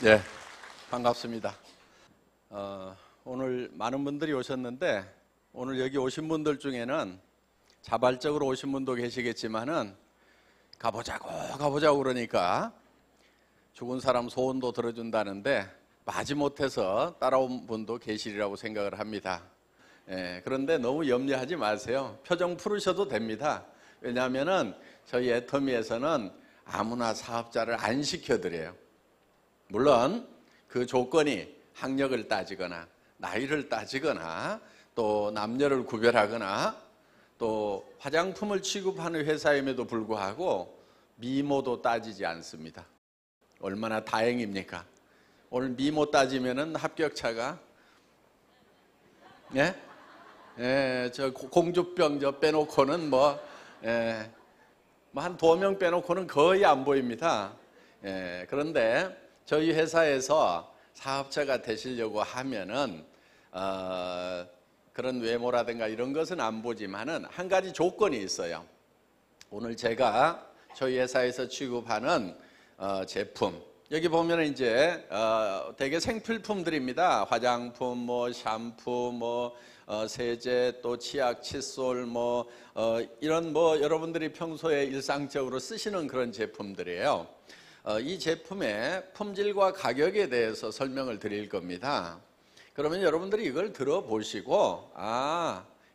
네, 반갑습니다. 오늘 많은 분들이 오셨는데 오늘 여기 오신 분들 중에는 자발적으로 오신 분도 계시겠지만은 가보자고 그러니까 죽은 사람 소원도 들어준다는데 마지못해서 따라온 분도 계시리라고 생각을 합니다. 그런데 너무 염려하지 마세요. 표정 풀으셔도 됩니다. 왜냐하면은 저희 애터미에서는 아무나 사업자를 안 시켜드려요. 물론 그 조건이 학력을 따지거나 나이를 따지거나 또 남녀를 구별하거나 또 화장품을 취급하는 회사임에도 불구하고 미모도 따지지 않습니다. 얼마나 다행입니까? 오늘 미모 따지면은 합격차가 저 공주병 저 빼놓고는 한 2명 빼놓고는 거의 안 보입니다. 그런데 저희 회사에서 사업자가 되시려고 하면은 그런 외모라든가 이런 것은 안 보지만은 한 가지 조건이 있어요. 오늘 제가 저희 회사에서 취급하는 제품 여기 보면은 이제 되게 생필품들입니다. 화장품, 샴푸, 세제, 또 치약, 칫솔, 이런 여러분들이 평소에 일상적으로 쓰시는 그런 제품들이에요. 이 제품의 품질과 가격에 대해서 설명을 드릴 겁니다. 그러면 여러분들이 이걸 들어보시고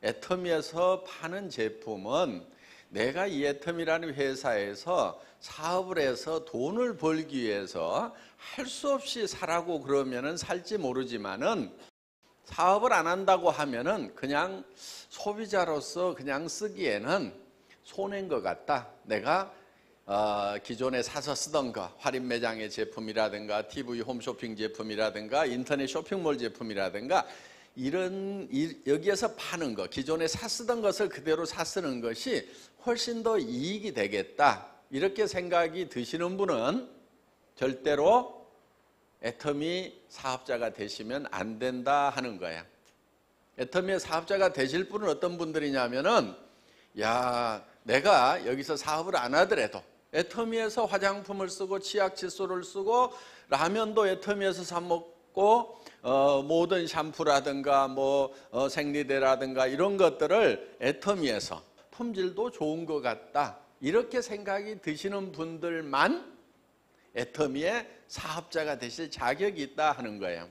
애터미에서 파는 제품은 내가 이 애터미라는 회사에서 사업을 해서 돈을 벌기 위해서 할 수 없이 사라고 그러면은 살지 모르지만은 사업을 안 한다고 하면은 그냥 소비자로서 그냥 쓰기에는 손해인 것 같다. 내가 기존에 사서 쓰던 거 할인 매장의 제품이라든가 TV 홈쇼핑 제품이라든가 인터넷 쇼핑몰 제품이라든가 여기에서 파는 거 기존에 쓰던 것을 그대로 쓰는 것이 훨씬 더 이익이 되겠다 이렇게 생각이 드시는 분은 절대로 애터미 사업자가 되시면 안 된다 하는 거야. 애터미의 사업자가 되실 분은 어떤 분들이냐면은 내가 여기서 사업을 안 하더라도 애터미에서 화장품을 쓰고 치약 칫솔을 쓰고 라면도 애터미에서 사 먹고 모든 샴푸라든가 생리대라든가 이런 것들을 애터미에서 품질도 좋은 것 같다 이렇게 생각이 드시는 분들만 애터미의 사업자가 되실 자격이 있다 하는 거예요.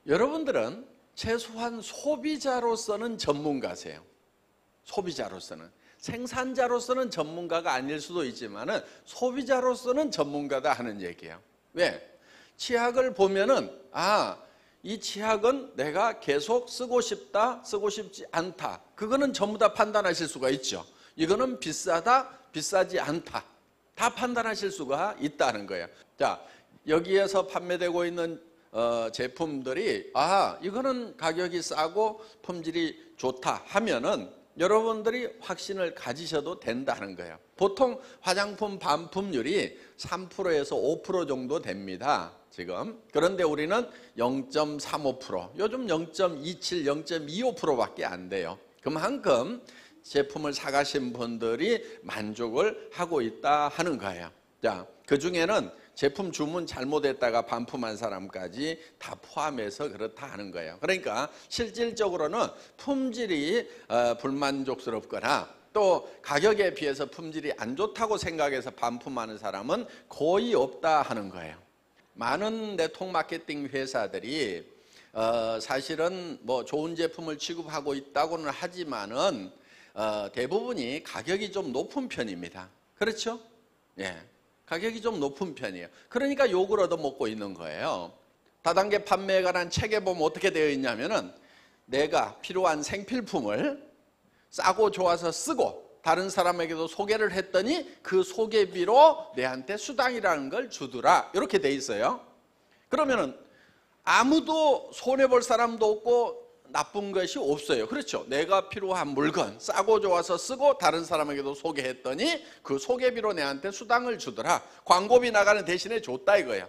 여러분들은 최소한 소비자로서는 전문가세요. 소비자로서는 생산자로서는 전문가가 아닐 수도 있지만은 소비자로서는 전문가다 하는 얘기예요. 왜? 치약을 보면은 이 치약은 내가 계속 쓰고 싶다, 쓰고 싶지 않다. 그거는 전부 다 판단하실 수가 있죠. 이거는 비싸다, 비싸지 않다. 다 판단하실 수가 있다는 거예요. 자, 여기에서 판매되고 있는 제품들이 이거는 가격이 싸고 품질이 좋다 하면은 여러분들이 확신을 가지셔도 된다는 거예요. 보통 화장품 반품률이 3%에서 5% 정도 됩니다. 지금. 그런데 우리는 0.35%, 요즘 0.27, 0.25%밖에 안 돼요. 그만큼 제품을 사가신 분들이 만족을 하고 있다 하는 거예요. 자, 그 중에는 제품 주문 잘못했다가 반품한 사람까지 다 포함해서 그렇다 하는 거예요. 그러니까 실질적으로는 품질이 불만족스럽거나 또 가격에 비해서 품질이 안 좋다고 생각해서 반품하는 사람은 거의 없다 하는 거예요. 많은 네트워크 마케팅 회사들이 사실은 좋은 제품을 취급하고 있다고는 하지만은 대부분이 가격이 좀 높은 편입니다. 그렇죠? 가격이 좀 높은 편이에요. 그러니까 욕을 얻어먹고 있는 거예요. 다단계 판매에 관한 책에 보면 어떻게 되어 있냐면은 내가 필요한 생필품을 싸고 좋아서 쓰고 다른 사람에게도 소개를 했더니 그 소개비로 내한테 수당이라는 걸 주더라 이렇게 돼 있어요. 그러면은 아무도 손해볼 사람도 없고 나쁜 것이 없어요. 그렇죠? 내가 필요한 물건 싸고 좋아서 쓰고 다른 사람에게도 소개했더니 그 소개비로 내한테 수당을 주더라. 광고비 나가는 대신에 줬다 이거예요.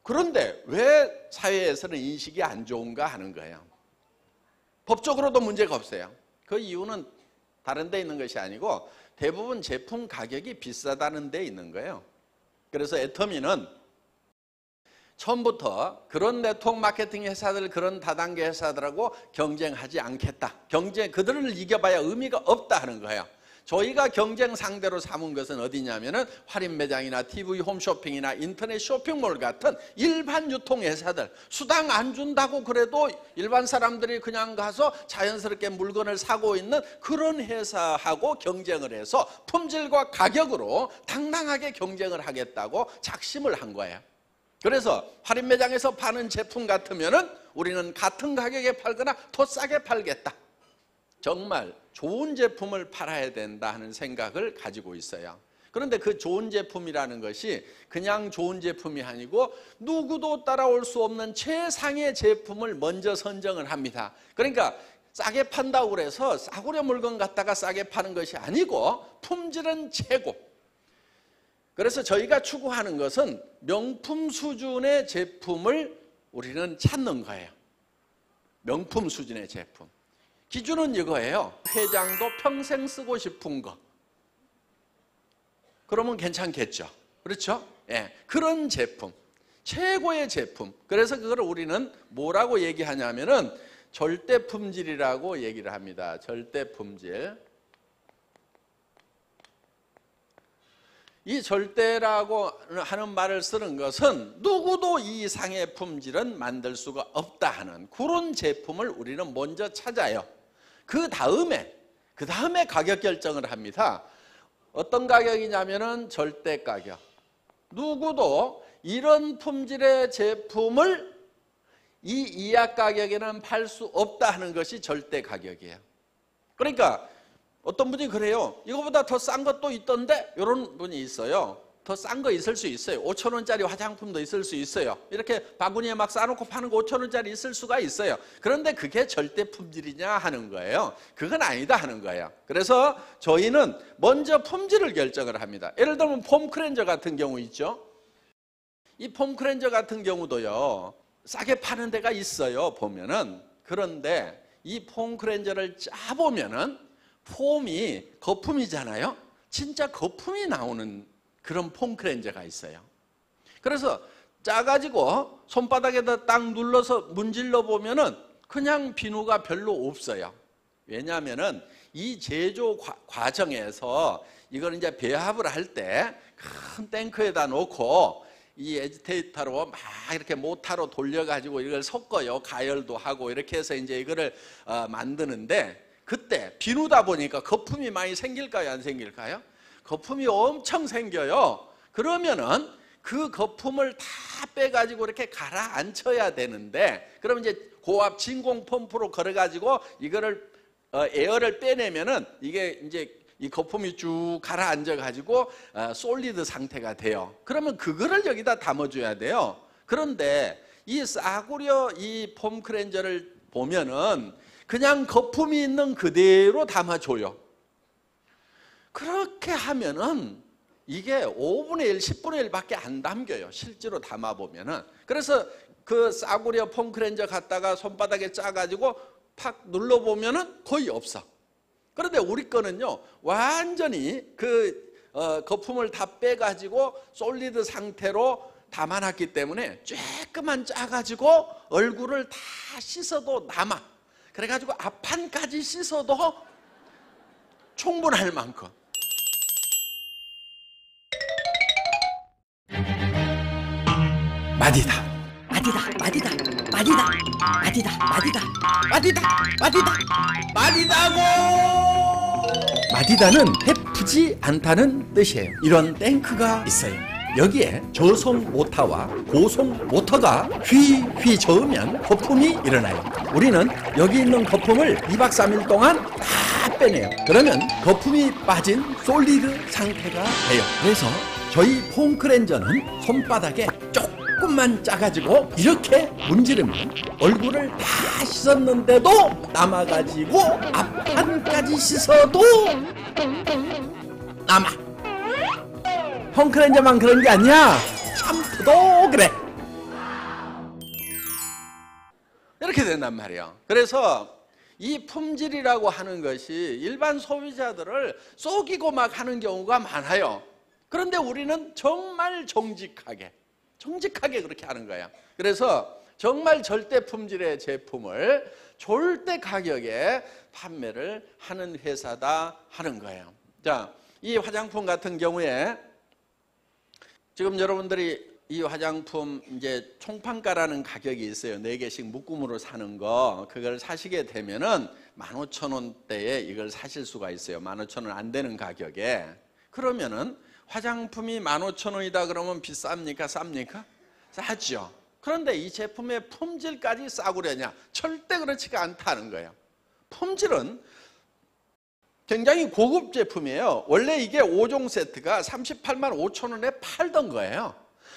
그런데 왜 사회에서는 인식이 안 좋은가 하는 거예요. 법적으로도 문제가 없어요. 그 이유는 다른 데 있는 것이 아니고 대부분 제품 가격이 비싸다는 데 있는 거예요. 그래서 애터미는 처음부터 그런 네트워크 마케팅 회사들, 그런 다단계 회사들하고 경쟁하지 않겠다. 그들을 이겨봐야 의미가 없다 하는 거예요. 저희가 경쟁 상대로 삼은 것은 어디냐면은 할인 매장이나 TV 홈쇼핑이나 인터넷 쇼핑몰 같은 일반 유통 회사들, 수당 안 준다고 그래도 일반 사람들이 그냥 가서 자연스럽게 물건을 사고 있는 그런 회사하고 경쟁을 해서 품질과 가격으로 당당하게 경쟁을 하겠다고 작심을 한 거예요. 그래서 할인 매장에서 파는 제품 같으면은 우리는 같은 가격에 팔거나 더 싸게 팔겠다. 정말 좋은 제품을 팔아야 된다 하는 생각을 가지고 있어요. 그런데 그 좋은 제품이라는 것이 그냥 좋은 제품이 아니고 누구도 따라올 수 없는 최상의 제품을 먼저 선정을 합니다. 그러니까 싸게 판다고 그래서 싸구려 물건 갖다가 싸게 파는 것이 아니고 품질은 최고. 그래서 저희가 추구하는 것은 명품 수준의 제품을 우리는 찾는 거예요. 명품 수준의 제품. 기준은 이거예요. 회장도 평생 쓰고 싶은 거. 그러면 괜찮겠죠. 그렇죠? 예, 그런 제품. 최고의 제품. 그래서 그걸 우리는 뭐라고 얘기하냐면은 절대 품질이라고 얘기를 합니다. 절대 품질. 이 절대라고 하는 말을 쓰는 것은 누구도 이 이상의 품질은 만들 수가 없다 하는 그런 제품을 우리는 먼저 찾아요. 그 다음에 가격 결정을 합니다. 어떤 가격이냐면은 절대 가격. 누구도 이런 품질의 제품을 이 이하 가격에는 팔 수 없다 하는 것이 절대 가격이에요. 그러니까 어떤 분이 그래요. 이거보다 더 싼 것도 있던데? 이런 분이 있어요. 더 싼 거 있을 수 있어요. 5,000원짜리 화장품도 있을 수 있어요. 이렇게 바구니에 막 싸놓고 파는 거 5,000원짜리 있을 수가 있어요. 그런데 그게 절대 품질이냐 하는 거예요. 그건 아니다 하는 거예요. 그래서 저희는 먼저 품질을 결정을 합니다. 예를 들면 폼 클렌저 같은 경우 있죠. 이 폼 클렌저 같은 경우도요. 싸게 파는 데가 있어요. 보면은. 그런데 이 폼 클렌저를 짜보면은 폼이 거품이잖아요. 진짜 거품이 나오는 그런 폼 클렌저가 있어요. 그래서 짜가지고 손바닥에다 딱 눌러서 문질러 보면은 그냥 비누가 별로 없어요. 왜냐하면은 이 제조 과정에서 이걸 이제 배합을 할 때 큰 탱크에다 놓고 이 에지테이터로 막 이렇게 모타로 돌려가지고 이걸 섞어요. 가열도 하고 이렇게 해서 이제 이거를 만드는데 그때 비누다 보니까 거품이 많이 생길까요? 안 생길까요? 거품이 엄청 생겨요. 그러면은 그 거품을 다 빼가지고 이렇게 가라앉혀야 되는데, 그러면 이제 고압 진공 펌프로 걸어가지고 이거를 에어를 빼내면은 이게 이제 이 거품이 쭉 가라앉아가지고 솔리드 상태가 돼요. 그러면 그거를 여기다 담아줘야 돼요. 그런데 이 싸구려 이 폼 클렌저를 보면은 그냥 거품이 있는 그대로 담아줘요. 그렇게 하면은 이게 5분의 1, 10분의 1밖에 안 담겨요. 실제로 담아보면은. 그래서 그 싸구려 폼 클렌저 갖다가 손바닥에 짜가지고 팍 눌러보면은 거의 없어. 그런데 우리 거는요, 완전히 그 거품을 다 빼가지고 솔리드 상태로 담아놨기 때문에 쬐끄만 짜가지고 얼굴을 다 씻어도 남아. 그래가지고 앞판까지 씻어도 충분할 만큼. 마디다. 마디다고! 마디다는 해프지 않다는 뜻이에요. 이런 탱크가 있어요. 여기에 저속 모터와 고속 모터가 휘휘 저으면 거품이 일어나요. 우리는 여기 있는 거품을 2박 3일 동안 다 빼내요. 그러면 거품이 빠진 솔리드 상태가 돼요. 그래서 저희 폼 클렌저는 손바닥에 조금만 짜가지고 이렇게 문지르면 얼굴을 다 씻었는데도 남아가지고 앞판까지 씻어도 남아. 폼 클렌저만 그런 게 아니야. 샴푸도 그래. 이렇게 된단 말이에요. 그래서 이 품질이라고 하는 것이 일반 소비자들을 속이고 막 하는 경우가 많아요. 그런데 우리는 정말 정직하게 그렇게 하는 거예요. 그래서 정말 절대 품질의 제품을 절대 가격에 판매를 하는 회사다 하는 거예요. 자, 이 화장품 같은 경우에 지금 여러분들이 이 화장품 이제 총판가라는 가격이 있어요. 4개씩 묶음으로 사는 거. 그걸 사시게 되면은 15,000원대에 이걸 사실 수가 있어요. 15,000원 안 되는 가격에. 그러면은 화장품이 15,000원이다 그러면 비쌉니까? 쌉니까? 싸죠. 그런데 이 제품의 품질까지 싸구려냐? 절대 그렇지가 않다는 거예요. 품질은 굉장히 고급 제품이에요. 원래 이게 5종 세트가 38만 5천 원에 팔던 거예요.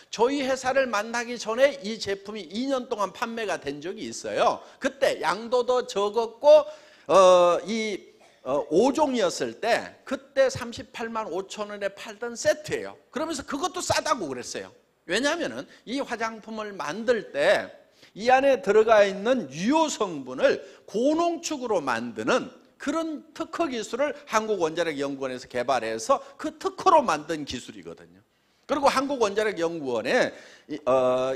저희 회사를 만나기 전에 이 제품이 2년 동안 판매가 된 적이 있어요. 그때 양도 더 적었고 5종이었을 때 그때 38만 5천 원에 팔던 세트예요. 그러면서 그것도 싸다고 그랬어요. 왜냐하면 이 화장품을 만들 때 이 안에 들어가 있는 유효 성분을 고농축으로 만드는 그런 특허 기술을 한국원자력연구원에서 개발해서 그 특허로 만든 기술이거든요. 그리고 한국원자력연구원에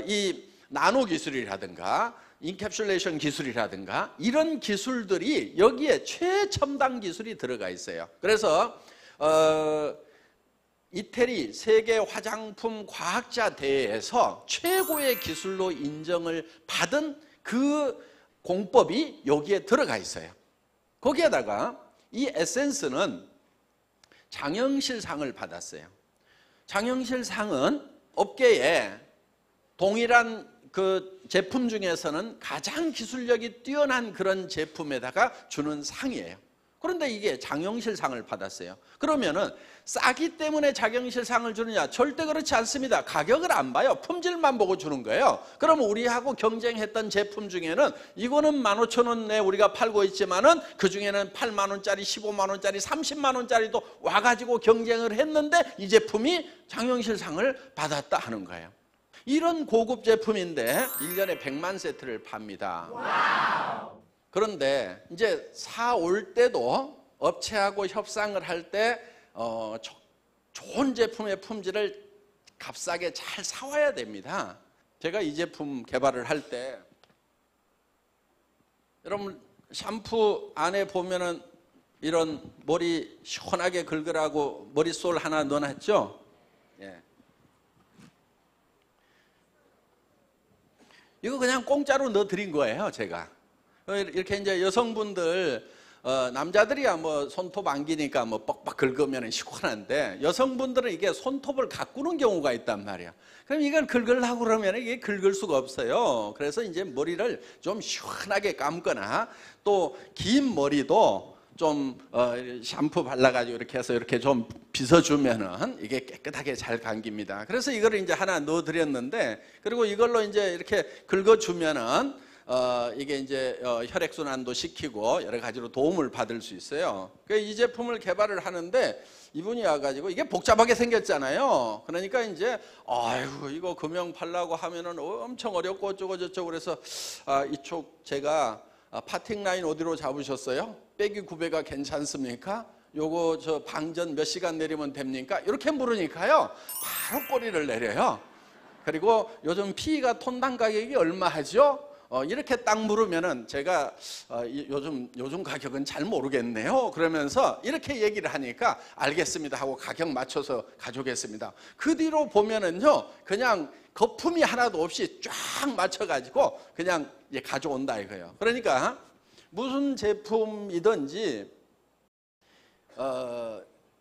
이 나노 기술이라든가 인캡슐레이션 기술이라든가 이런 기술들이 여기에 최첨단 기술이 들어가 있어요. 그래서 이태리 세계 화장품 과학자 대회에서 최고의 기술로 인정을 받은 그 공법이 여기에 들어가 있어요. 거기에다가 이 에센스는 장영실상을 받았어요. 장영실상은 업계에 동일한 그 제품 중에서는 가장 기술력이 뛰어난 그런 제품에다가 주는 상이에요. 그런데 이게 장영실상을 받았어요. 그러면은 싸기 때문에 장영실상을 주느냐? 절대 그렇지 않습니다. 가격을 안 봐요. 품질만 보고 주는 거예요. 그러면 우리하고 경쟁했던 제품 중에는 이거는 15,000원에 우리가 팔고 있지만은 그 중에는 8만 원짜리, 15만 원짜리, 30만 원짜리도 와가지고 경쟁을 했는데 이 제품이 장영실상을 받았다 하는 거예요. 이런 고급 제품인데 1년에 100만 세트를 팝니다. 와우. 그런데 이제 사올 때도 업체하고 협상을 할 때 좋은 제품의 품질을 값싸게 잘 사와야 됩니다. 제가 이 제품 개발을 할 때 여러분 샴푸 안에 보면은 이런 머리 시원하게 긁으라고 머리솔 하나 넣어놨죠? 예. 이거 그냥 공짜로 넣어드린 거예요, 제가. 이렇게 이제 여성분들, 남자들이야 뭐 손톱 안기니까 뭐 뻑뻑 긁으면 시원한데 여성분들은 이게 손톱을 가꾸는 경우가 있단 말이야. 그럼 이걸 긁으려고 그러면 이게 긁을 수가 없어요. 그래서 이제 머리를 좀 시원하게 감거나 또 긴 머리도 좀 샴푸 발라가지고 이렇게 해서 이렇게 좀 빗어주면은 이게 깨끗하게 잘 감깁니다. 그래서 이거를 이제 하나 넣어드렸는데 그리고 이걸로 이제 이렇게 긁어주면은 이게 이제 혈액순환도 시키고 여러 가지로 도움을 받을 수 있어요. 이 제품을 개발을 하는데 이분이 와가지고 이게 복잡하게 생겼잖아요. 그러니까 이제 아이고 이거 금형 팔라고 하면은 엄청 어렵고 어쩌고 저쩌고 그래서 이쪽 제가 파팅 라인 어디로 잡으셨어요? 빼기 9배가 괜찮습니까? 요거 저 방전 몇 시간 내리면 됩니까? 이렇게 물으니까요 바로 꼬리를 내려요. 그리고 요즘 PE가 톤당 가격이 얼마 하죠? 이렇게 딱 물으면은 제가 요즘 가격은 잘 모르겠네요. 그러면서 이렇게 얘기를 하니까 알겠습니다 하고 가격 맞춰서 가져오겠습니다. 그 뒤로 보면은요 그냥 거품이 하나도 없이 쫙 맞춰가지고 그냥 가져온다 이거예요. 그러니까 무슨 제품이든지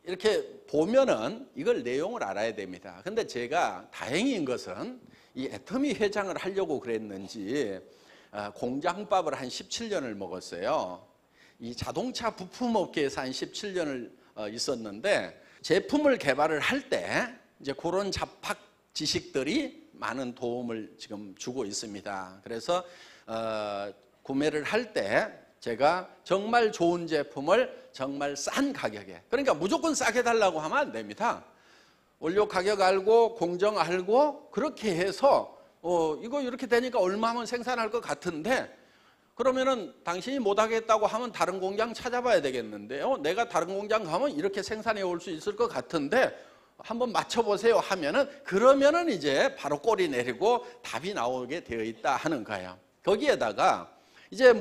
이렇게 보면은 이걸 내용을 알아야 됩니다. 근데 제가 다행인 것은 이 애터미 회장을 하려고 그랬는지 공장밥을 한 17년을 먹었어요. 이 자동차 부품업계에서 한 17년을 있었는데 제품을 개발을 할 때 이제 그런 잡학 지식들이 많은 도움을 지금 주고 있습니다. 그래서 구매를 할 때 제가 정말 좋은 제품을 정말 싼 가격에, 그러니까 무조건 싸게 달라고 하면 안 됩니다. 원료 가격 알고 공정 알고 그렇게 해서 이거 이렇게 되니까 얼마면 생산할 것 같은데 그러면은 당신이 못하겠다고 하면 다른 공장 찾아봐야 되겠는데요. 내가 다른 공장 가면 이렇게 생산해 올 수 있을 것 같은데 한번 맞춰보세요 하면은 그러면은 이제 바로 꼬리 내리고 답이 나오게 되어 있다 하는 거예요. 거기에다가 이제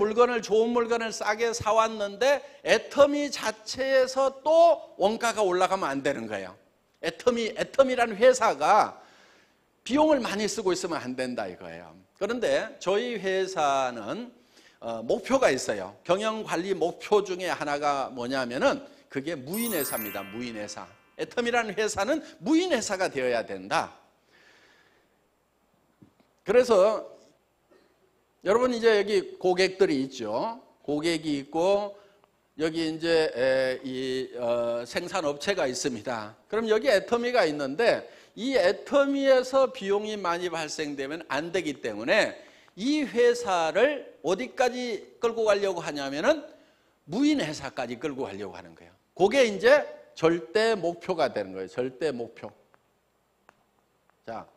좋은 물건을 싸게 사왔는데 애터미 자체에서 또 원가가 올라가면 안 되는 거예요. 애터미라는 회사가 비용을 많이 쓰고 있으면 안 된다 이거예요. 그런데 저희 회사는 목표가 있어요. 경영관리 목표 중에 하나가 뭐냐면은 그게 무인회사입니다. 무인회사. 애터미라는 회사는 무인회사가 되어야 된다. 그래서 여러분 이제 여기 고객들이 있죠. 고객이 있고 여기 이제 생산업체가 있습니다. 그럼 여기 애터미가 있는데 이 애터미에서 비용이 많이 발생되면 안 되기 때문에 이 회사를 어디까지 끌고 가려고 하냐면은 무인회사까지 끌고 가려고 하는 거예요. 그게 이제 절대 목표가 되는 거예요. 절대 목표. 자,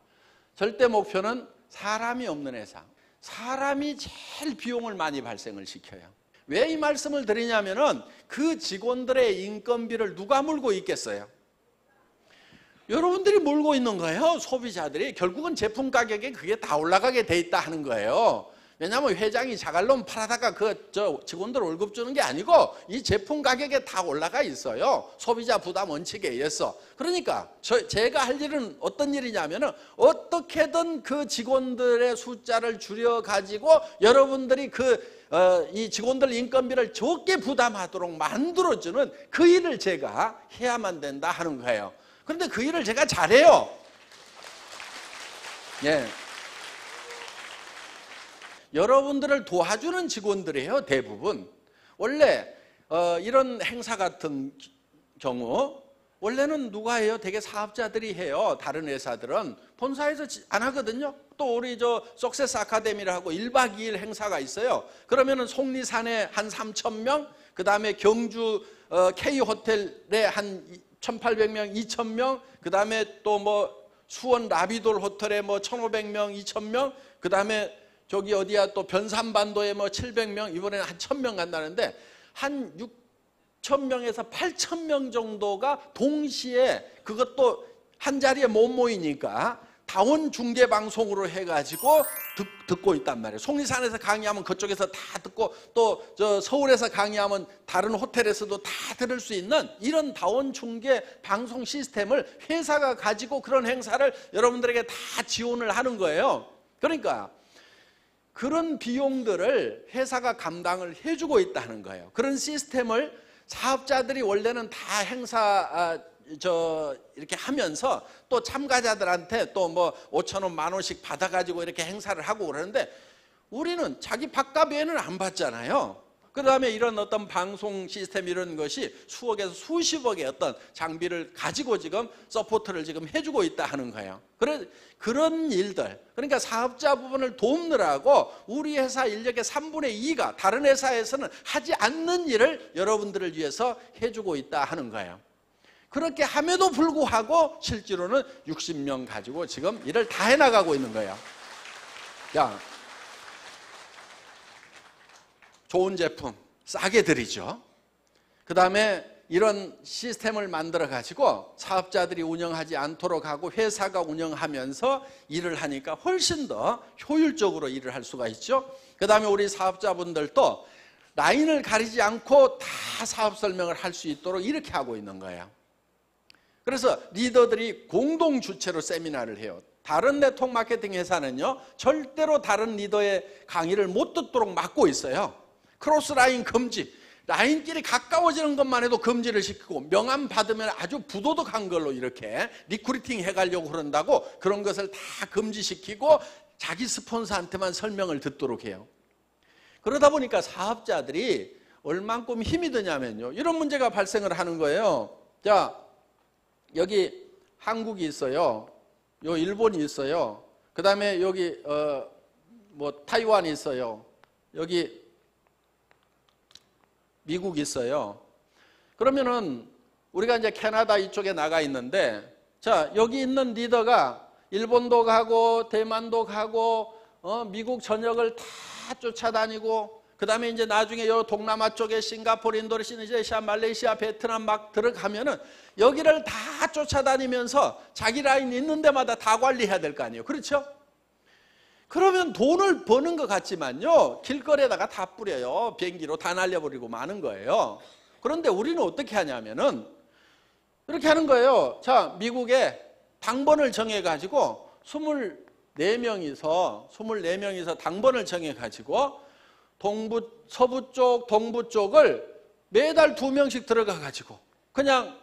절대 목표는 사람이 없는 회사. 사람이 제일 비용을 많이 발생을 시켜요. 왜 이 말씀을 드리냐면은 그 직원들의 인건비를 누가 물고 있겠어요? 여러분들이 물고 있는 거예요. 소비자들이. 결국은 제품 가격에 그게 다 올라가게 돼 있다 하는 거예요. 왜냐하면 회장이 자갈놈 팔아다가 직원들 월급 주는 게 아니고 이 제품 가격에 다 올라가 있어요. 소비자 부담 원칙에 의해서. 그러니까 제가 할 일은 어떤 일이냐면은 어떻게든 그 직원들의 숫자를 줄여가지고 여러분들이 이 직원들 인건비를 적게 부담하도록 만들어주는 그 일을 제가 해야만 된다 하는 거예요. 그런데 그 일을 제가 잘해요. 예. 여러분들을 도와주는 직원들이에요. 대부분. 원래 이런 행사 같은 경우 원래는 누가 해요? 되게 사업자들이 해요. 다른 회사들은 본사에서 안 하거든요. 또 우리 석세스 아카데미라고 1박 2일 행사가 있어요. 그러면은 속리산에 한 3,000명, 그 다음에 경주 K호텔에 한 1,800명, 2,000명, 그 다음에 또 수원 라비돌 호텔에 1,500명, 2,000명, 그 다음에 저기 어디야 또 변산반도에 700명, 이번에는 한 1,000명 간다는데 한 6,000명에서 8,000명 정도가 동시에 그것도 한 자리에 못 모이니까 다원 중계 방송으로 해가지고 듣고 있단 말이에요. 속리산에서 강의하면 그쪽에서 다 듣고 또 서울에서 강의하면 다른 호텔에서도 다 들을 수 있는 이런 다원 중계 방송 시스템을 회사가 가지고 그런 행사를 여러분들에게 다 지원을 하는 거예요. 그러니까 그런 비용들을 회사가 감당을 해주고 있다는 거예요. 그런 시스템을 사업자들이 원래는 다 행사 이렇게 하면서 또 참가자들한테 또 5,000원, 10,000원씩 받아가지고 이렇게 행사를 하고 그러는데 우리는 자기 밥값 외에는 안 받잖아요. 그 다음에 이런 어떤 방송 시스템 이런 것이 수억에서 수십억의 어떤 장비를 가지고 지금 서포트를 지금 해주고 있다 하는 거예요. 그런 일들, 그러니까 사업자 부분을 돕느라고 우리 회사 인력의 3분의 2가 다른 회사에서는 하지 않는 일을 여러분들을 위해서 해주고 있다 하는 거예요. 그렇게 함에도 불구하고 실제로는 60명 가지고 지금 일을 다 해나가고 있는 거예요. 야, 좋은 제품 싸게 드리죠. 그 다음에 이런 시스템을 만들어 가지고 사업자들이 운영하지 않도록 하고 회사가 운영하면서 일을 하니까 훨씬 더 효율적으로 일을 할 수가 있죠. 그 다음에 우리 사업자분들도 라인을 가리지 않고 다 사업 설명을 할 수 있도록 이렇게 하고 있는 거예요. 그래서 리더들이 공동 주체로 세미나를 해요. 다른 네트워크 마케팅 회사는요 절대로 다른 리더의 강의를 못 듣도록 막고 있어요. 크로스라인 금지, 라인끼리 가까워지는 것만 해도 금지를 시키고 명함 받으면 아주 부도덕한 걸로 이렇게 리크루팅 해가려고 그런다고 그런 것을 다 금지시키고 자기 스폰서한테만 설명을 듣도록 해요. 그러다 보니까 사업자들이 얼만큼 힘이 드냐면요 이런 문제가 발생을 하는 거예요. 자, 여기 한국이 있어요. 요 일본이 있어요. 그 다음에 여기 타이완이 있어요. 여기 미국이 있어요. 그러면은 우리가 이제 캐나다 이쪽에 나가 있는데 자, 여기 있는 리더가 일본도 가고 대만도 가고 미국 전역을 다 쫓아다니고 그 그 다음에 이제 나중에 요 동남아 쪽에 싱가포르, 인도네시아, 말레이시아, 베트남 막 들어가면은 여기를 다 쫓아다니면서 자기 라인 있는 데마다 다 관리해야 될 거 아니에요. 그렇죠? 그러면 돈을 버는 것 같지만요, 길거리에다가 다 뿌려요. 비행기로 다 날려버리고 마는 거예요. 그런데 우리는 어떻게 하냐면은 이렇게 하는 거예요. 자, 미국에 당번을 정해가지고 24명이서 당번을 정해가지고 서부 쪽, 동부 쪽을 매달 2명씩 들어가가지고 그냥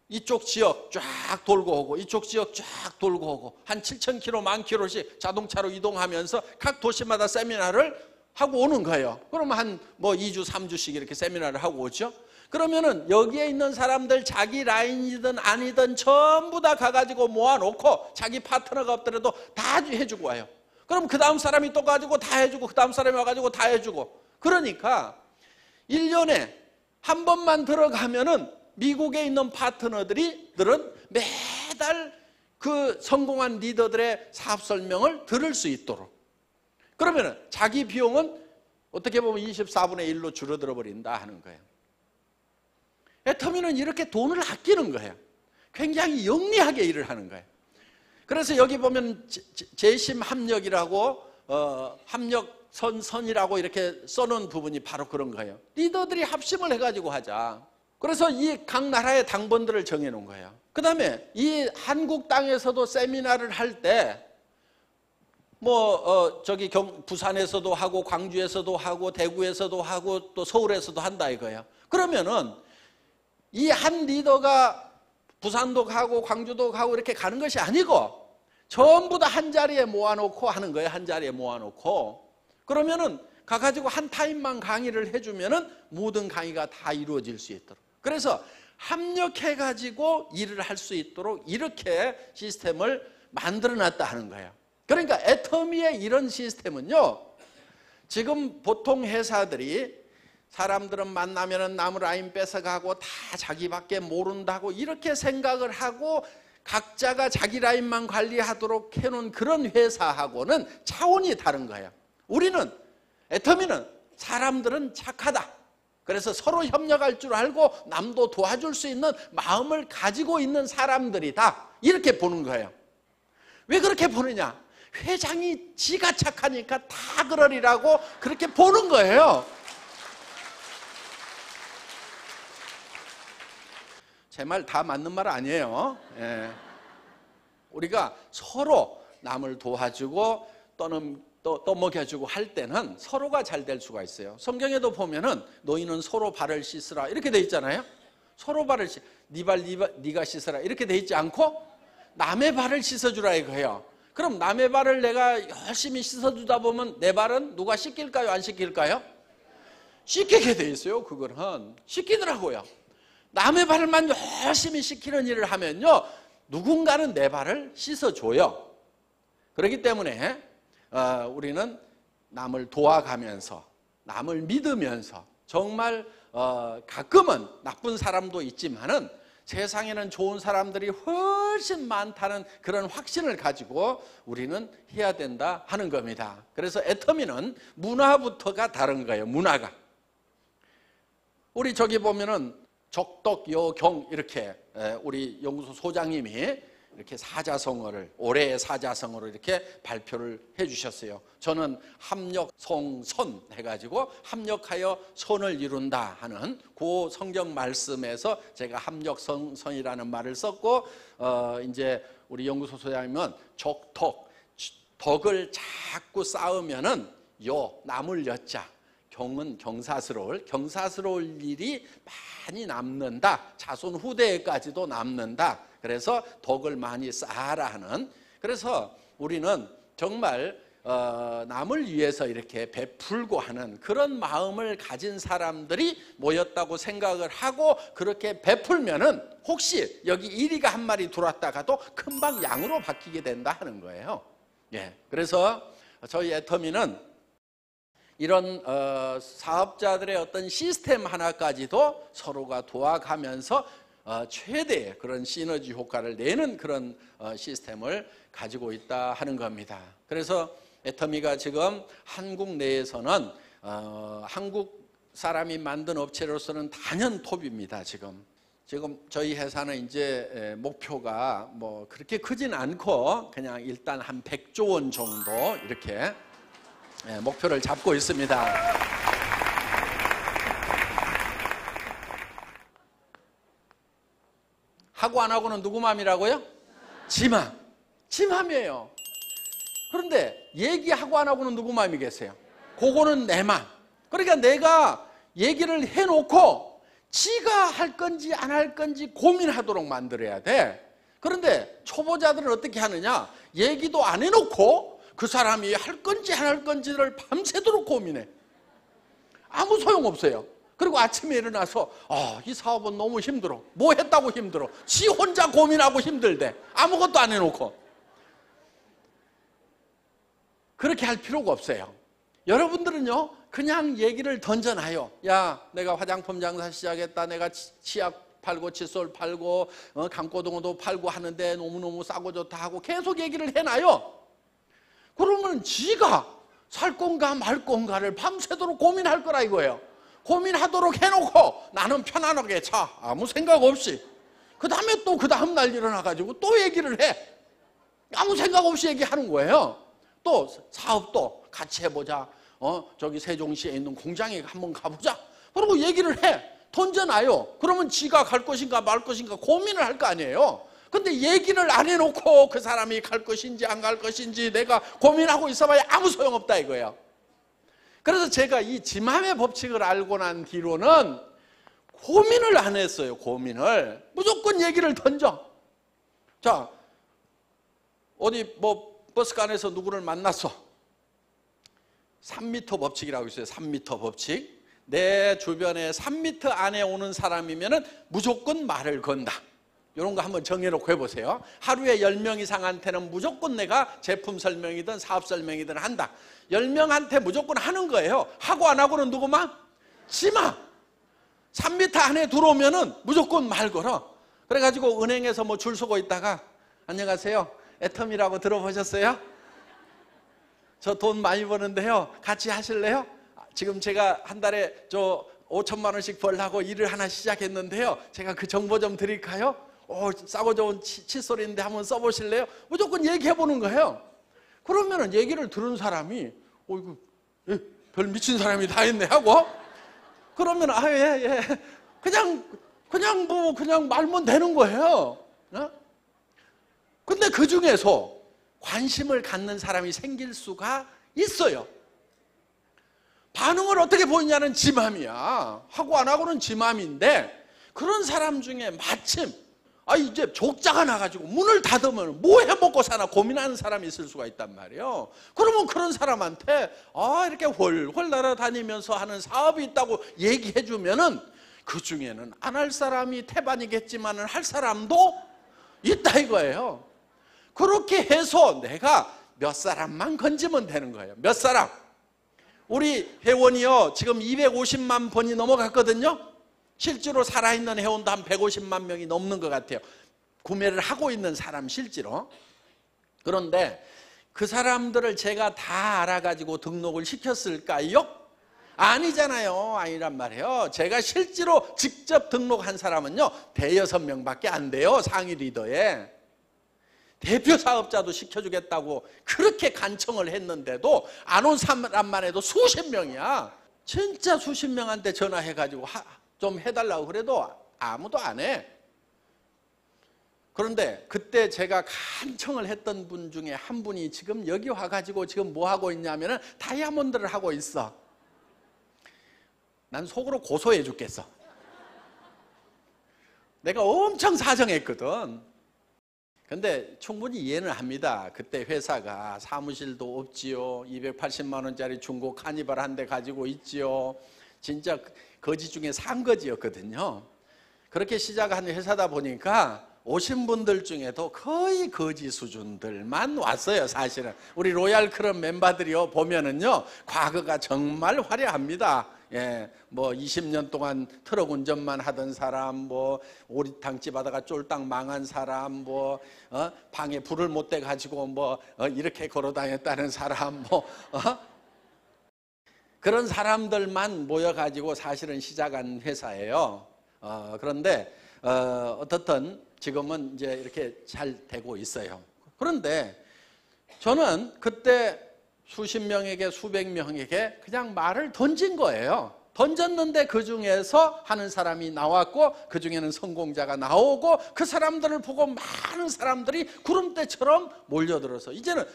이쪽 지역 쫙 돌고 오고 이쪽 지역 쫙 돌고 오고 한 7,000km, 10,000km씩 자동차로 이동하면서 각 도시마다 세미나를 하고 오는 거예요. 그러면 한 2주, 3주씩 이렇게 세미나를 하고 오죠. 그러면은 여기에 있는 사람들 자기 라인이든 아니든 전부 다 가가지고 모아놓고 자기 파트너가 없더라도 다 해주고 와요. 그럼 그 다음 사람이 또 가지고 다 해주고 그 다음 사람이 와가지고 다 해주고, 그러니까 1년에 한 번만 들어가면은 미국에 있는 파트너들은 매달 그 성공한 리더들의 사업 설명을 들을 수 있도록, 그러면은 자기 비용은 어떻게 보면 24분의 1로 줄어들어 버린다 하는 거예요. 애터미는 이렇게 돈을 아끼는 거예요. 굉장히 영리하게 일을 하는 거예요. 그래서 여기 보면 재심 합력이라고 합력선이라고 이렇게 써놓은 부분이 바로 그런 거예요. 리더들이 합심을 해가지고 하자. 그래서 이 각 나라의 당번들을 정해놓은 거예요. 그 다음에 이 한국 땅에서도 세미나를 할 때 부산에서도 하고 광주에서도 하고 대구에서도 하고 또 서울에서도 한다 이거예요. 그러면은 이 한 리더가 부산도 가고 광주도 가고 이렇게 가는 것이 아니고 전부 다 한 자리에 모아놓고 하는 거예요. 한 자리에 모아놓고. 그러면은 가가지고 한 타임만 강의를 해주면은 모든 강의가 다 이루어질 수 있도록. 그래서 합력해가지고 일을 할 수 있도록 이렇게 시스템을 만들어놨다 하는 거예요. 그러니까 애터미의 이런 시스템은요, 지금 보통 회사들이 사람들은 만나면은 남 라인 뺏어가고 다 자기밖에 모른다고 이렇게 생각을 하고 각자가 자기 라인만 관리하도록 해놓은 그런 회사하고는 차원이 다른 거예요. 우리는, 애터미는 사람들은 착하다. 그래서 서로 협력할 줄 알고 남도 도와줄 수 있는 마음을 가지고 있는 사람들이다. 이렇게 보는 거예요. 왜 그렇게 보느냐? 회장이 지가 착하니까 다 그러리라고 그렇게 보는 거예요. 제 말 다 맞는 말 아니에요. 예. 우리가 서로 남을 도와주고 또는 떠먹여주고 할 때는 서로가 잘 될 수가 있어요. 성경에도 보면은 너희는 서로 발을 씻으라 이렇게 돼 있잖아요. 서로 발을 네 발 네가 씻으라 이렇게 돼 있지 않고 남의 발을 씻어주라 이거예요. 그럼 남의 발을 내가 열심히 씻어주다 보면 내 발은 누가 씻길까요? 안 씻길까요? 씻기게 돼 있어요. 그거는 씻기더라고요. 남의 발만 열심히 씻기는 일을 하면요, 누군가는 내 발을 씻어줘요. 그렇기 때문에 우리는 남을 도와가면서 남을 믿으면서 정말 가끔은 나쁜 사람도 있지만은 세상에는 좋은 사람들이 훨씬 많다는 그런 확신을 가지고 우리는 해야 된다 하는 겁니다. 그래서 애터미는 문화부터가 다른 거예요. 문화가. 우리 저기 보면은 적덕여경 이렇게 우리 연구소 소장님이 이렇게 사자성어를 올해의 사자성어로 이렇게 발표를 해주셨어요. 저는 합력성선 해가지고 합력하여 선을 이룬다 하는 그 성경 말씀에서 제가 합력성선이라는 말을 썼고 이제 우리 연구소 소장님은 적덕 덕을 자꾸 쌓으면은 남을 여자 경은 경사스러울 일이 많이 남는다. 자손 후대에까지도 남는다. 그래서 덕을 많이 쌓아라 하는. 그래서 우리는 정말 남을 위해서 이렇게 베풀고 하는 그런 마음을 가진 사람들이 모였다고 생각을 하고 그렇게 베풀면은 혹시 여기 1위가 한 마리 들어왔다가도 금방 양으로 바뀌게 된다 하는 거예요. 예. 그래서 저희 애터미는 이런 사업자들의 어떤 시스템 하나까지도 서로가 도와가면서 최대의 그런 시너지 효과를 내는 그런 시스템을 가지고 있다 하는 겁니다. 그래서 애터미가 지금 한국 내에서는 한국 사람이 만든 업체로서는 단연 톱입니다. 지금 저희 회사는 이제 목표가 뭐 그렇게 크진 않고 그냥 일단 한 100조 원 정도 이렇게 목표를 잡고 있습니다. 하고 안 하고는 누구 맘이라고요? 지 맘. 지 맘이에요. 그런데 얘기하고 안 하고는 누구 맘이겠어요? 그거는 내 맘. 그러니까 내가 얘기를 해놓고 지가 할 건지 안 할 건지 고민하도록 만들어야 돼. 그런데 초보자들은 어떻게 하느냐? 얘기도 안 해놓고 그 사람이 할 건지 안 할 건지를 밤새도록 고민해. 아무 소용없어요. 그리고 아침에 일어나서 이 사업은 너무 힘들어. 뭐 했다고 힘들어? 지 혼자 고민하고 힘들대. 아무것도 안 해놓고. 그렇게 할 필요가 없어요. 여러분들은요, 그냥 얘기를 던져놔요. 야, 내가 화장품 장사 시작했다. 내가 치약 팔고 칫솔 팔고 강고등어도 팔고 하는데 너무너무 싸고 좋다 하고 계속 얘기를 해놔요. 그러면 지가 살 건가 말 건가를 밤새도록 고민할 거라 이거예요. 고민하도록 해놓고 나는 편안하게 아무 생각 없이 그 다음에 또 그 다음날 일어나가지고 또 얘기를 해. 아무 생각 없이 얘기하는 거예요. 또 사업도 같이 해보자. 저기 세종시에 있는 공장에 한번 가보자. 그리고 얘기를 해. 던져놔요. 그러면 지가 갈 것인가 말 것인가 고민을 할 거 아니에요. 근데 얘기를 안 해놓고 그 사람이 갈 것인지 안 갈 것인지 내가 고민하고 있어봐야 아무 소용없다 이거예요. 그래서 제가 이 지맘의 법칙을 알고 난 뒤로는 고민을 안 했어요. 고민을. 무조건 얘기를 던져. 자, 어디 뭐 버스간에서 누구를 만났어. 3m 법칙이라고 있어요. 3m 법칙. 내 주변에 3m 안에 오는 사람이면 무조건 말을 건다. 이런 거 한번 정해놓고 해보세요. 하루에 10명 이상한테는 무조건 내가 제품 설명이든 사업 설명이든 한다. 10명한테 무조건 하는 거예요. 하고 안 하고는 누구만? 지마. 3m 안에 들어오면은 무조건 말 걸어. 그래가지고 은행에서 뭐 줄 서고 있다가 안녕하세요. 애텀이라고 들어보셨어요? 저 돈 많이 버는데요. 같이 하실래요? 지금 제가 한 달에 5천만 원씩 벌려고 일을 하나 시작했는데요. 제가 그 정보 좀 드릴까요? 싸고 좋은 칫솔인데 한번 써보실래요? 무조건 얘기해보는 거예요. 그러면은 얘기를 들은 사람이 이거 별 미친 사람이 다 있네 하고 그러면 예. 그냥 말면 되는 거예요. 근데 그 중에서 관심을 갖는 사람이 생길 수가 있어요. 반응을 어떻게 보이냐는 지 맘이야. 하고 안 하고는 지 맘인데 그런 사람 중에 마침 이제 족자가 나가지고 문을 닫으면 뭐 해먹고 사나 고민하는 사람이 있을 수가 있단 말이에요. 그러면 그런 사람한테 이렇게 훨훨 날아다니면서 하는 사업이 있다고 얘기해주면은 그 중에는 안 할 사람이 태반이겠지만은 할 사람도 있다 이거예요. 그렇게 해서 내가 몇 사람만 건지면 되는 거예요. 몇 사람. 우리 회원이요 지금 250만 번이 넘어갔거든요. 실제로 살아있는 회원도 한 150만 명이 넘는 것 같아요. 구매를 하고 있는 사람 실제로. 그런데 그 사람들을 제가 다 알아가지고 등록을 시켰을까요? 아니잖아요. 아니란 말이에요. 제가 실제로 직접 등록한 사람은요 5~6명밖에 안 돼요. 상위 리더에. 대표 사업자도 시켜주겠다고 그렇게 간청을 했는데도 안 온 사람만 해도 수십 명이야. 진짜 수십 명한테 전화해가지고 좀 해달라고 그래도 아무도 안 해. 그런데 그때 제가 간청을 했던 분 중에 한 분이 지금 여기 와가지고 지금 뭐 하고 있냐면은 다이아몬드를 하고 있어. 난 속으로 고소해 죽겠어. 내가 엄청 사정했거든. 근데 충분히 이해는 합니다. 그때 회사가 사무실도 없지요. 280만 원짜리 중고 카니발 한 대 가지고 있지요. 진짜 거지 중에 상거지였거든요. 그렇게 시작한 회사다 보니까 오신 분들 중에도 거의 거지 수준들만 왔어요. 사실은 우리 로얄 클럽 멤버들이요 보면은요 과거가 정말 화려합니다. 뭐 20년 동안 트럭 운전만 하던 사람, 뭐 오리탕집 하다가 쫄딱 망한 사람, 방에 불을 못 대 가지고 이렇게 걸어 다녔다는 사람, 그런 사람들만 모여가지고 사실은 시작한 회사예요. 그런데 어떻든 지금은 이제 이렇게 잘 되고 있어요. 그런데 저는 그때 수십 명에게 수백 명에게 그냥 말을 던진 거예요. 던졌는데 그 중에서 하는 사람이 나왔고 그 중에는 성공자가 나오고 그 사람들을 보고 많은 사람들이 구름대처럼 몰려들어서 이제는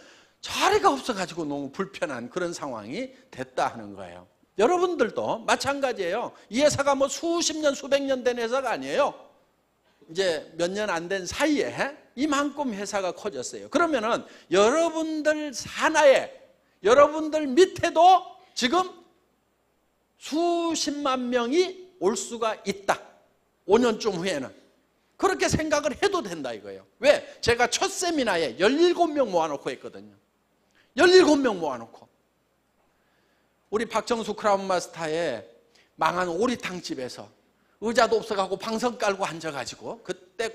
자리가 없어가지고 너무 불편한 그런 상황이 됐다 하는 거예요. 여러분들도 마찬가지예요. 이 회사가 뭐 수십 년 수백 년 된 회사가 아니에요. 이제 몇 년 안 된 사이에 이만큼 회사가 커졌어요. 그러면은 여러분들 산하에 여러분들 밑에도 지금 수십만 명이 올 수가 있다. 5년쯤 후에는. 그렇게 생각을 해도 된다 이거예요. 왜? 제가 첫 세미나에 17명 모아놓고 했거든요. 17명 모아놓고. 우리 박정수 크라운 마스터의 망한 오리탕집에서 의자도 없어가고 방석 깔고 앉아가지고 그때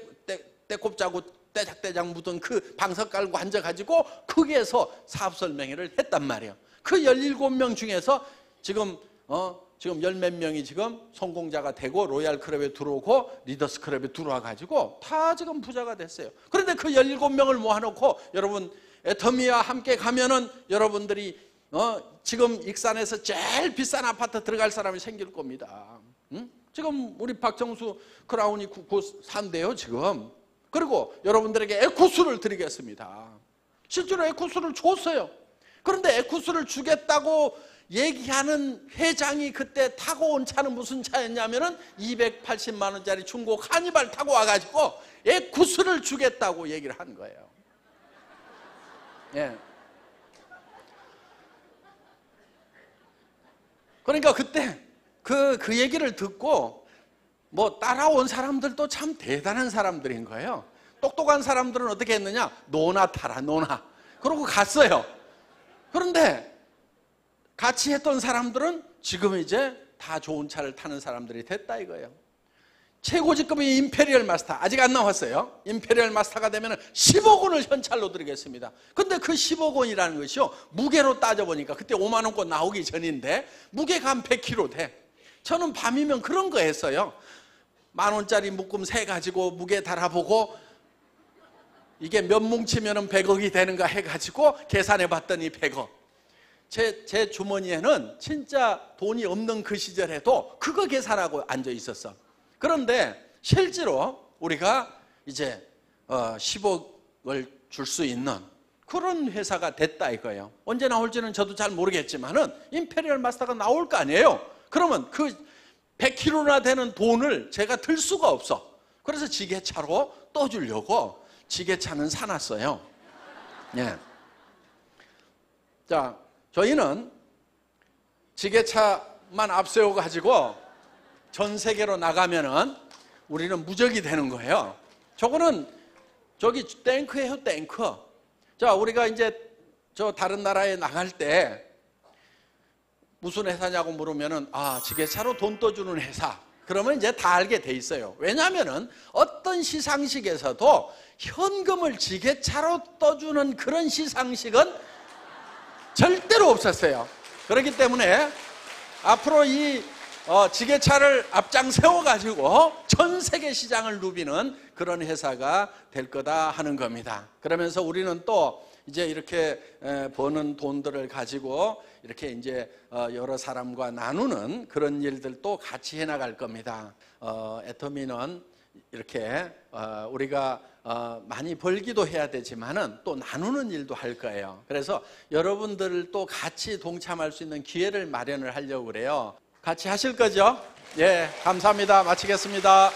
때꼽 짜고 떼작떼작 묻은 그 방석 깔고 앉아가지고 거기에서 사업 설명회를 했단 말이에요. 그 17명 중에서 지금 열 몇 명이 지금 성공자가 되고 로얄 클럽에 들어오고 리더스 클럽에 들어와가지고 다 지금 부자가 됐어요. 그런데 그 17명을 모아놓고 여러분 애터미와 함께 가면은 여러분들이 지금 익산에서 제일 비싼 아파트 들어갈 사람이 생길 겁니다. 응? 지금 우리 박정수 크라운이 산대요 지금. 그리고 여러분들에게 에쿠스를 드리겠습니다. 실제로 에쿠스를 줬어요. 그런데 에쿠스를 주겠다고 얘기하는 회장이 그때 타고 온 차는 무슨 차였냐면은 280만 원짜리 중고 카니발 타고 와가지고 에쿠스를 주겠다고 얘기를 한 거예요. 예. 그러니까 그때 그 얘기를 듣고 뭐 따라온 사람들도 참 대단한 사람들인 거예요. 똑똑한 사람들은 어떻게 했느냐? 노나 타라 노나. 그러고 갔어요. 그런데 같이 했던 사람들은 지금 이제 다 좋은 차를 타는 사람들이 됐다 이거예요. 최고 직급이 임페리얼 마스터 아직 안 나왔어요. 임페리얼 마스터가 되면 10억 원을 현찰로 드리겠습니다. 근데 그 10억 원이라는 것이요 무게로 따져보니까 그때 5만 원권 나오기 전인데 무게가 한 100kg 돼. 저는 밤이면 그런 거 했어요. 10,000원짜리 묶음 세 가지고 무게 달아보고 이게 몇 뭉치면 100억이 되는가 해가지고 계산해 봤더니 100억. 제 주머니에는 진짜 돈이 없는 그 시절에도 그거 계산하고 앉아 있었어. 그런데 실제로 우리가 이제 10억을 줄 수 있는 그런 회사가 됐다 이거예요. 언제 나올지는 저도 잘 모르겠지만은 임페리얼 마스터가 나올 거 아니에요. 그러면 그 100kg나 되는 돈을 제가 들 수가 없어. 그래서 지게차로 떠주려고 지게차는 사놨어요. 예. 자, 저희는 지게차만 앞세워 가지고 전 세계로 나가면은 우리는 무적이 되는 거예요. 저거는 저기 탱크예요, 탱크. 자, 우리가 이제 저 다른 나라에 나갈 때 무슨 회사냐고 물으면은 지게차로 돈 떠주는 회사. 그러면 이제 다 알게 돼 있어요. 왜냐하면은 어떤 시상식에서도 현금을 지게차로 떠주는 그런 시상식은 절대로 없었어요. 그렇기 때문에 앞으로 이 지게차를 앞장 세워가지고 전 세계 시장을 누비는 그런 회사가 될 거다 하는 겁니다. 그러면서 우리는 또 이제 이렇게 버는 돈들을 가지고 이렇게 이제 여러 사람과 나누는 그런 일들도 같이 해나갈 겁니다. 애터미는 이렇게 우리가 많이 벌기도 해야 되지만은 또 나누는 일도 할 거예요. 그래서 여러분들도 같이 동참할 수 있는 기회를 마련을 하려고 그래요. 같이 하실 거죠? 예, 감사합니다. 마치겠습니다.